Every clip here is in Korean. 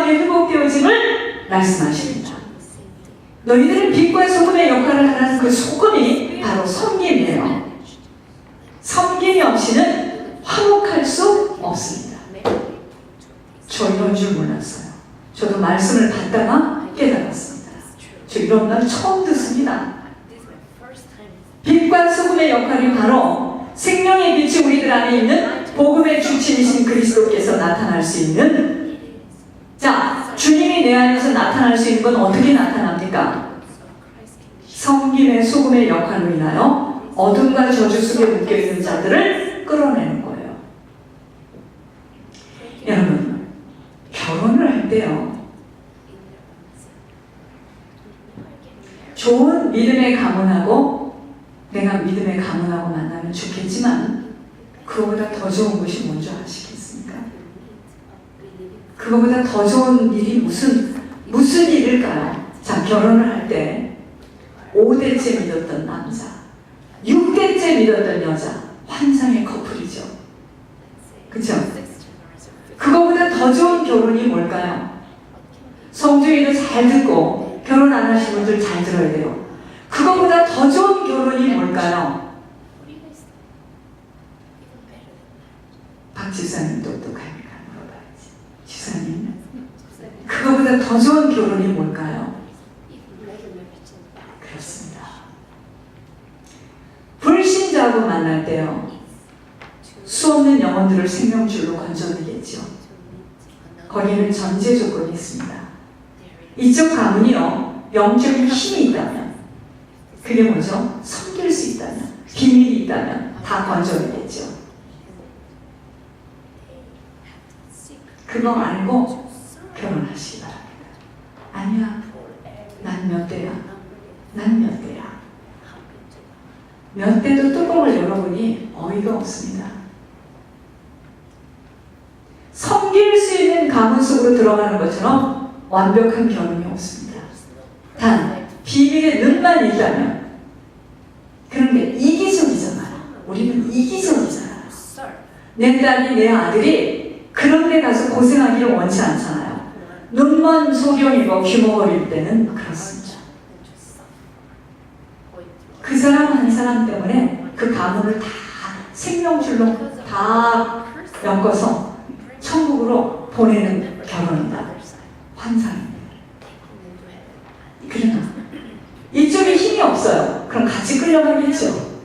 영원히 회복되어짐을 말씀하십니다. 너희들은 빛과 소금의 역할을 하는 그 소금이 바로 섬김이에요. 섬김이 없이는 화목할 수 없습니다. 저 이런 줄 몰랐어요. 저도 말씀을 받다가 깨달았습니다. 저 이런 말 처음 듣습니다. 빛과 소금의 역할이 바로 생명의 빛이 우리들 안에 있는 복음의 주체이신 그리스도께서 나타날 수 있는, 자, 주님이 내 안에서 나타날 수 있는 건 어떻게 나타납니까? 섬김의 소금의 역할로 인하여 어둠과 저주 속에 묶여있는 자들을 끌어내는 거예요. 여러분, 결혼을 할 때요, 좋은 믿음의 가문하고 내가 믿음의 가문하고 만나면 좋겠지만 그거보다 더 좋은 것이 뭔지 아시겠습니까? 그거보다 더 좋은 일이 무슨 일일까요? 자, 결혼을 할 때 5대째 믿었던 남자, 6대째 믿었던 여자, 환상의 커플이죠. 그쵸? 그거보다 더 좋은 결혼이 뭘까요? 성주의도 잘 듣고 결혼 안 하신 분들 잘 들어야 돼요. 그거보다 더 좋은 결혼이 뭘까요? 박 지사님 똑똑하니까 물어봐야지. 지사님, 그거보다 더 좋은 결혼이 뭘까요? 그렇습니다. 불신자하고 만날 때요, 수없는 영혼들을 생명줄로 건져내겠죠. 거기에는 전제 조건이 있습니다. 이쪽 가문이요, 영적인 힘이 있다면, 그게 뭐죠? 섬길 수 있다면, 비밀이 있다면 다 건져내겠죠. 그거 알고 결혼하시기 바랍니다. 아니야, 난 몇 대야, 난 몇 대야. 몇 대도 뚜껑을 열어보니 어이가 없습니다. 섬길 수 있는 가문 속으로 들어가는 것처럼 완벽한 결혼이 없습니다. 단 비밀의 눈만 있다면, 그런 게 이기적이잖아요. 우리는 이기적이잖아요. 내 딸이, 내 아들이 그런 데 가서 고생하기를 원치 않잖아요. 눈먼 소경이고 귀머거릴 때는 그렇습니다. 그 사람 한 사람 때문에 그 가문을 다 생명줄로 다 엮어서 천국으로 보내는 결혼이다. 환상입니다. 그러나 이쪽에 힘이 없어요. 그럼 같이 끌려가겠죠.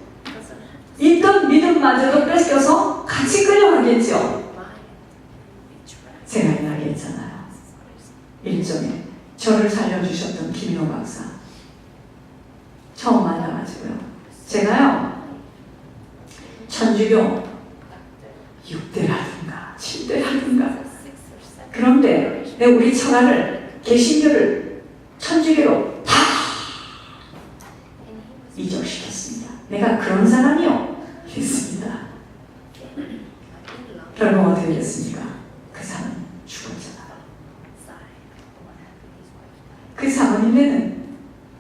있던 믿음마저도 뺏겨서 같이 끌려가겠죠. 제가 이야기했잖아요. 일종의 저를 살려주셨던 김인호 박사 처음 만나가지고요, 제가요 천주교 6대라든가 7대라든가, 그런데 내가 우리 철학을, 개신교를 천주교로 다 이적시켰습니다. 내가 그런 사람이요? 했습니다. 결국 어떻게 됐습니까? 그 사람 죽었잖아요. 그 사모님에는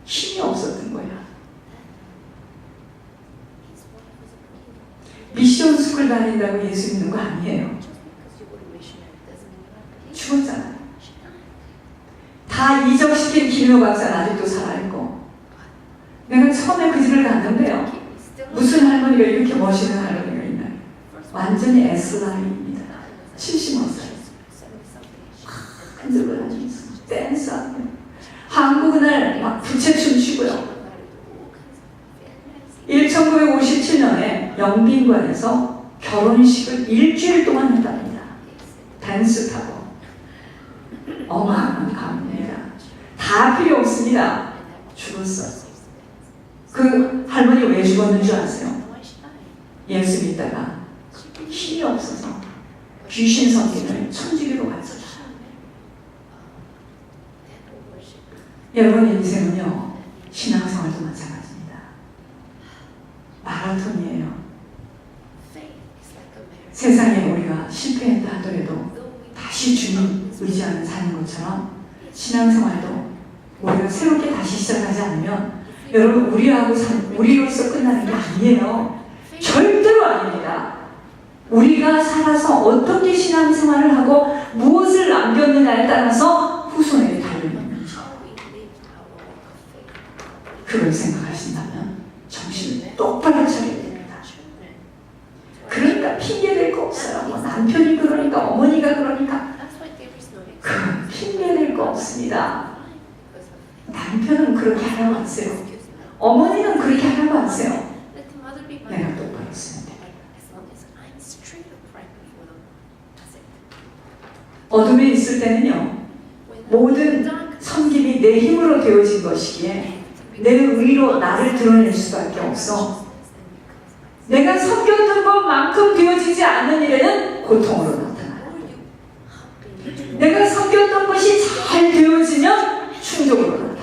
힘이 없었던 거야. 미션 스쿨 다닌다고 예수 믿는 거 아니에요. 죽었잖아요. 다 이적시킨 김효 박사는 아직도 살아있고, 내가 처음에 그 집을 갔는데요, 무슨 할머니가 이렇게 멋있는 할머니가 있나요? 완전히 S라인입니다. 75살. 흔들고 다니면서 댄스하고, 한국 그날 막 부채춤 추고요. 1957년에 영빈관에서 결혼식을 일주일 동안 했답니다. 댄스 타고. 어마어마한 가문입니다. 다 필요 없습니다. 죽었어요. 그 할머니 왜 죽었는 줄 아세요? 예수 믿다가 힘이 없어서 귀신 섬기는 천주교로 갔어요. 여러분 인생은요, 신앙생활도 마찬가지입니다. 마라톤이에요. 세상에 우리가 실패했다 하더라도 다시 주님 의지하는 사는 것처럼, 신앙생활도 우리가 새롭게 다시 시작하지 않으면, 여러분 우리로서 끝나는 게 아니에요. 절대로 아닙니다. 우리가 살아서 어떻게 신앙생활을 하고 무엇을 남겼느냐에 따라서 그걸 생각하신다면 정신을 똑바로 차려야 됩니다. 그러니까 핑계댈 거 없어요. 뭐 남편이 그러니까, 어머니가 그러니까. 그건 핑계댈 거 없습니다. 남편은 그렇게 하라고 하세요. 어머니는 그렇게 하라고 하세요. 내가 똑바로 쓰면 됩니다. 어둠에 있을 때는요, 모든 섬김이 내 힘으로 되어진 것이기에 내 의로 나를 드러낼 수밖에 없어. 내가 섬겼던 것만큼 되어지지 않는 일에는 고통으로 나타나요. 내가 섬겼던 것이 잘 되어지면 충족으로 나타나요.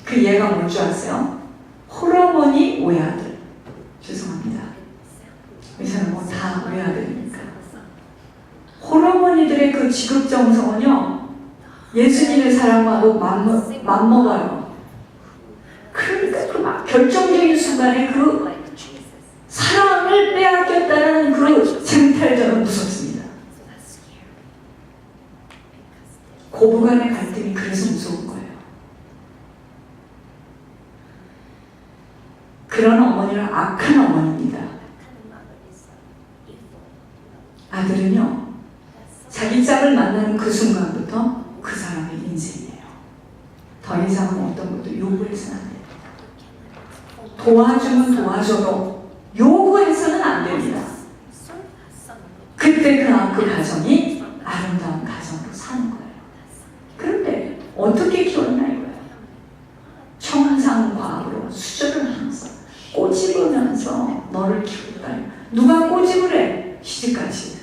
그 예가 뭔 줄 아세요? 홀어머니 외아들. 죄송합니다. 의사는 뭐 다 외아들이니까. 홀어머니들의 그 지극정성은요, 예수님을 사랑하고 맘먹어요. 그러니까 그 막 결정적인 순간에 그 사랑을 빼앗겼다는 그 쟁탈전은 무섭습니다. 고부간의 갈등이 그래서 무서운 거예요. 그런 어머니는 악한 어머니입니다. 아들은요, 자기 짝을 만나는 그 순간부터 그 사람의 인생이에요. 더 이상은 어떤 것도 요구해서는 안 됩니다. 도와주면 도와줘도 요구해서는 안 됩니다. 그때 그 가정이 아름다운 가정으로 사는 거예요. 그런데 어떻게 키웠나 이거예요. 청상과학으로 수저를 하면서 꼬집으면서 너를 키우다. 누가 꼬집을 해? 시집까지.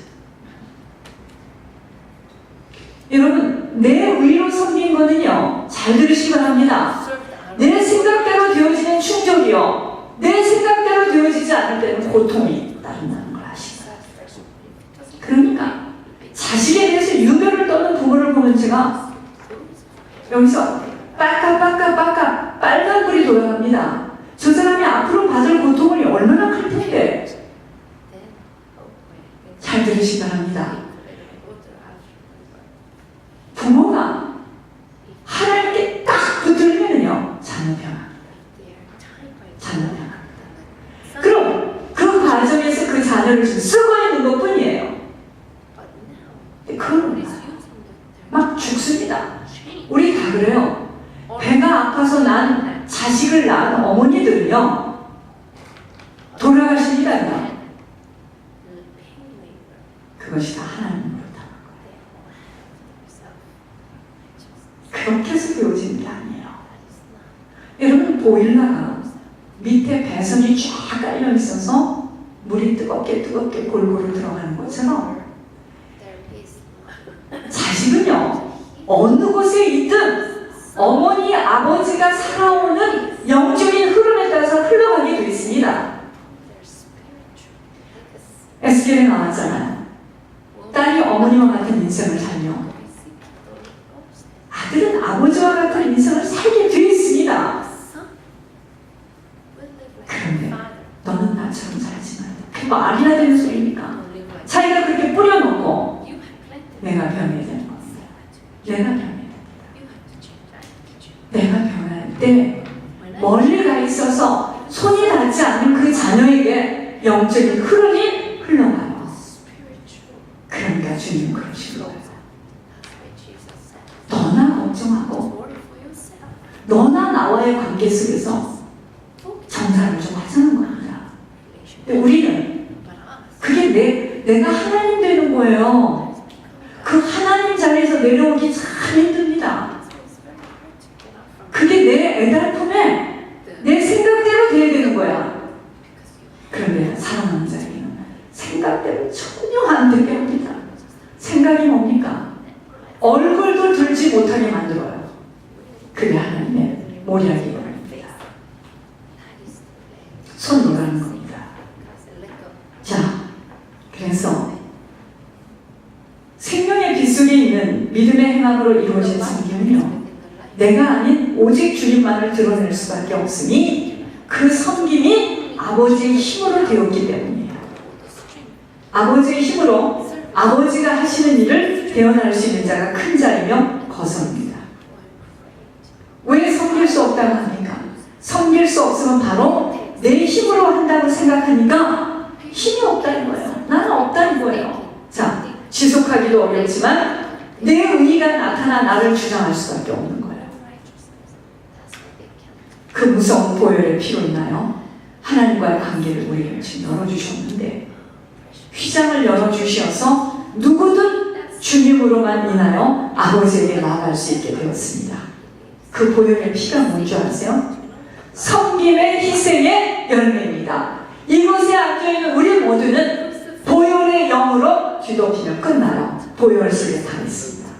여러분, 내 의로 섬긴 거는요, 잘 들으시기 바랍니다. 내 생각대로 되어지는 충족이요, 내 생각대로 되어지지 않을 때는 고통이 따른다는 걸 아시죠? 그러니까 자식에 대해서 유별을 떠는 부모를 보면 제가 여기서 빠까빠까빠까 빨간불이 돌아갑니다. 저 사람이 앞으로 받을 고통이 얼마나 클 텐데. 잘 들으시기 바랍니다. 부모가 하나님께 딱 붙들면요, 자녀 변합니다. 자녀 변합니다. 그럼 그 과정에서 그 자녀를 지금 쓰고 있는 것 뿐이에요. 그건 막 죽습니다. 우리 다 그래요. 배가 아파서 난 자식을 낳은 어머니들은요, 돌아가십니다. 그냥. 그것이 다 하나님으로 다. 그렇게 해서 되어지는 게 아니에요. 여러분, 보일러가 밑에 배선이 쫙 깔려 있어서 물이 뜨겁게 골고루 들어가는 것처럼 자식은요, 어느 곳에 있든 어머니, 아버지가 살아오는 영적인 흐름에 따라서 흘러가게 되어 있습니다. 에스겔에 나왔잖아요. 딸이 어머니와 같은 인생을 살며 아들은 아버지와 같은 인생을 살게 되어 있습니다. 그런데 너는 나처럼 살지 말라. 그게 말이나 되는 소리입니까? 자기가 그렇게 뿌려놓고 내가 변해야 되는 겁니다. 내가 변해야 됩니다. 내가 변할 때 멀리 가 있어서 손이 닿지 않는 그 자녀에게 영적인 흐름이 흘러가요. 그러니까 주님 그러시는 거예요. 너나 걱정하고 너나 나와의 관계 속에서 정사를 좀 하자는 겁니다. 근데 우리는 그게 내가 하나님 되는 거예요. 그 하나님 자리에서 내려오기 참 힘듭니다. 그게 내 애달픔에 내 생각대로 돼야 되는 거야. 그런데 사랑하는 자에게는 생각대로 전혀 안 되게 합니다. 생각이 뭡니까? 얼굴도 들지 못하게 만들어요. 그게 하나님의 모략이 겁니다. 손 놓으라는 겁니다. 자, 그래서 생명의 빛 속에 있는 믿음의 행함으로 이루어진 섬김은요, 내가 아닌 오직 주님만을 드러낼 수밖에 없으니 그 섬김이 아버지의 힘으로 되었기 때문이에요. 아버지의 힘으로 아버지가 하시는 일을 대언할 수 있는 자가 큰 자이며 거성입니다. 왜 섬길 수 없다고 합니까? 수 없으면 바로 내 힘으로 한다고 생각하니까 힘이 없다는 거예요. 나는 없다는 거예요. 자, 지속하기도 어렵지만 내 의의가 나타나 나를 주장할 수밖에 없는 거예요. 그 무서운 보혈의 피로 인하여 하나님과의 관계를 우리에게 지금 열어주셨는데, 휘장을 열어주셔서 누구든 주님으로만 인하여 아버지에게 나아갈 수 있게 되었습니다. 그 보혈의 피가 뭔지 아세요? 섬김의 희생의 열매입니다. 이곳에 앉아있는 우리 모두는 보혈의 영으로 뒤덮이면 끝나요. 보혈 속에 다 있습니다.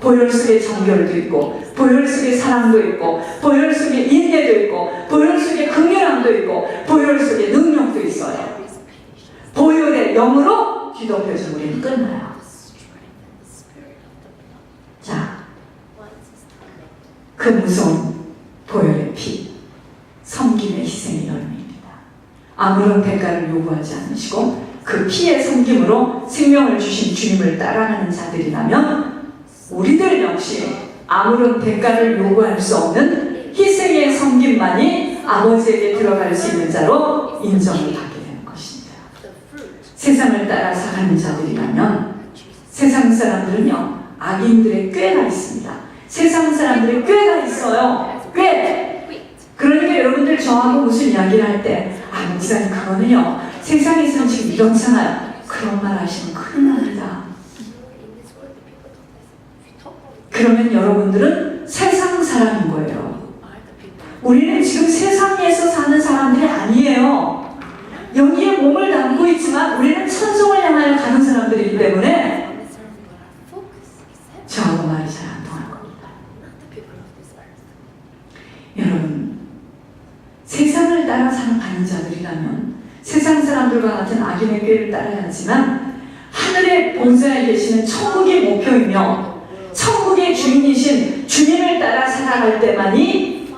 보혈 속에 정결도 있고, 보혈 속에 사랑도 있고, 보혈 속에 인내도 있고, 보혈 속에 긍휼함도 있고, 보혈 속에 능력도 있어요. 보혈의 영으로 뒤덮여서 우리는 끝나요. 자, 그 무서운 보혈의 피, 섬김의 희생의 열매입니다. 아무런 대가를 요구하지 않으시고 그 피의 섬김으로 생명을 주신 주님을 따라가는 자들이라면, 우리들 역시 아무런 대가를 요구할 수 없는 희생의 섬김만이 아버지에게 들어갈 수 있는 자로 인정을 받게 되는 것입니다. 세상을 따라 살아가는 자들이라면, 세상 사람들은요, 악인들의 꾀가 있습니다. 세상 사람들의 꾀가 있어요. 꾀! 그러니까 여러분들 저하고 무슨 이야기를 할 때, 목사님 그거는요, 세상에서는 지금 이렇잖아요. 그런 말 하시면 큰일 납니다. 그러면 여러분들은 세상 사람인 거예요. 우리는 지금 세상에서 사는 사람들이 아니에요. 여기에 몸을 담고 있지만 우리는 천성을 향하여 가는 사람들이기 때문에 저하고 말이 잘 안 통할 겁니다. 여러분, 세상을 따라 살아가는 자들이라면 세상 사람들과 같은 악인의 꾀를 따라야 하지만, 하늘의 보좌에 계시는 천국의 목표이며 천국의 주인이신 주님을 따라 살아갈 때만이,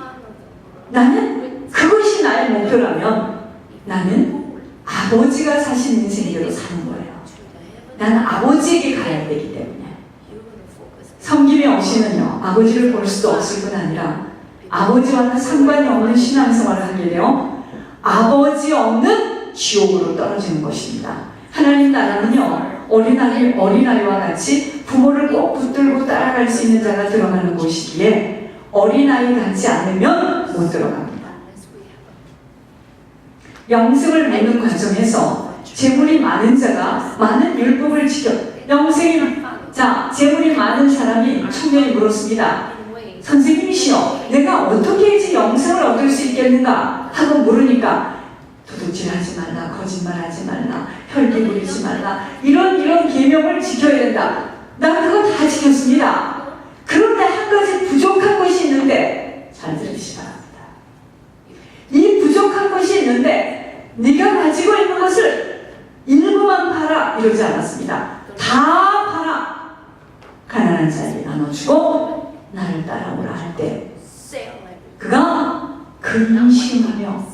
나는 그것이 나의 목표라면 나는 아버지가 사신 인생대로 사는 거예요. 나는 아버지에게 가야 되기 때문에. 섬김이 없이는요, 아버지를 볼 수도 없을 뿐 아니라 아버지와는 상관이 없는 신앙생활을 하게 되어 아버지 없는 지옥으로 떨어지는 것입니다. 하나님 나라는요, 어린아이와 같이 부모를 꼭 붙들고 따라갈 수 있는 자가 들어가는 곳이기에 어린아이 같지 않으면 못 들어갑니다. 영생을 맺는 과정에서 재물이 많은 자가 많은 율법을 지켜, 재물이 많은 사람이 청년이 물었습니다. 선생님이시여, 내가 어떻게 해야지 영생을 얻을 수 있겠는가 하고 물으니까, 도둑질하지 말라, 거짓말하지 말라, 혈기 부리지 말라, 이런 계명을 지켜야 된다. 난 그거 다 지켰습니다. 그런데 한 가지 부족한 것이 있는데, 잘 들으시기 바랍니다. 이 부족한 것이 있는데 네가 가지고 있는 것을 일부만 팔아, 이러지 않았습니다. 다 팔아 가난한 자에게 나눠주고 나를 따라오라 할 때 그가 근심하며,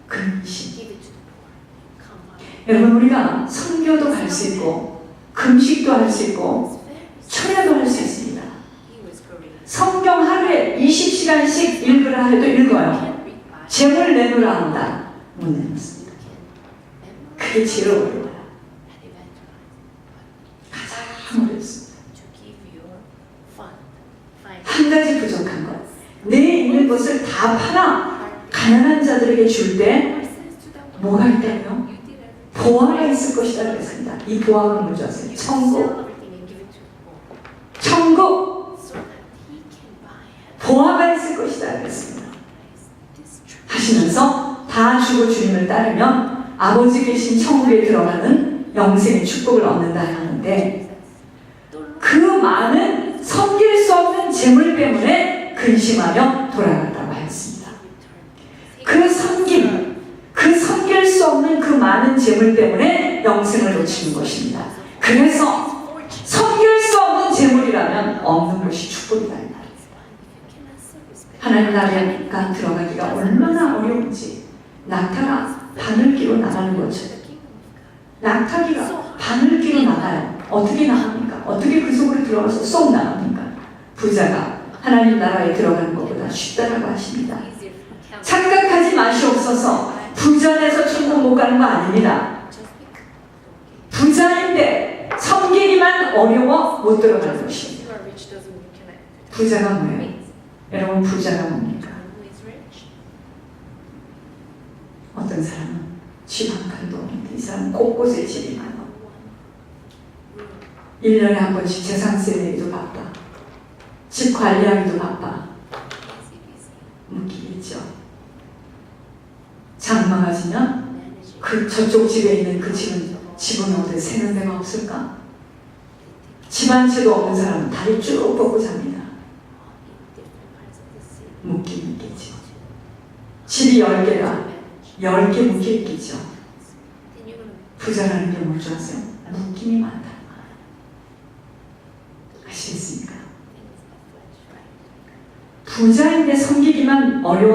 근심. 여러분, 우리가 선교도 갈 수 있고 금식도 할 수 있고 철야도 할 수 있습니다. 성경 하루에 20시간씩 읽으라 해도 읽어요. 재물 내놓으라 한다, 못 내놓습니다. 그게 제일 어려워요. 가장 어렵습니다. 한 가지 부족한 것, 내 있는 것을 다 팔아 가난한 자들에게 줄 때 뭐가 있다고요? 보화가 있을 것이다 그랬습니다. 이 보화가 뭔지 아세요? 천국. 천국. 보화가 있을 것이다 그랬습니다. 하시면서 다 주고 주님을 따르면 아버지 계신 천국에 들어가는 영생의 축복을 얻는다 하는데, 그 많은 섬길 수 없는 재물 때문에 근심하며 돌아갔다고 하였습니다. 그 섬김, 그 섬길 수 없는 그 많은 재물 때문에 영생을 놓치는 것입니다. 그래서 섬길 수 없는 재물이라면 없는 것이 축복이다. 하나님 나라가 들어가기가 얼마나 어려운지, 낙타가 바늘기로 나가는 것처럼 낙타기가 바늘기로 나가요. 어떻게 나갑니까? 어떻게 그 속으로 들어가서 쏙 나갑니까? 부자가 하나님 나라에 들어가는 것보다 쉽다라고 하십니다. 착각하지 마시옵소서. 부자 돼서 천국 못 가는 거 아닙니다. 부자인데 섬기기만 어려워 못 들어가는 것입니다. 부자가 뭐예요? 여러분, 부자가 뭡니까? 어떤 사람은 집 한 칸도 없는데 이 사람은 곳곳에 집이 많아. 1년에 한 번씩 재산세 내기도 바빠. 집 관리하기도 바빠. 웃기겠죠. 장마가지면 그 저쪽 집에 있는 그 집은 어디 새는 데가 없을까? 집 한 채도 없는 사람은 다리 쭉 뻗고 잡니다. 묶이면 있겠죠. 집이 10개가 10개 묶여 있겠죠. 부자라는 게 뭔지 아세요? 묶임이 많다. 아시겠습니까? 부자인데 섬기기만 어려워.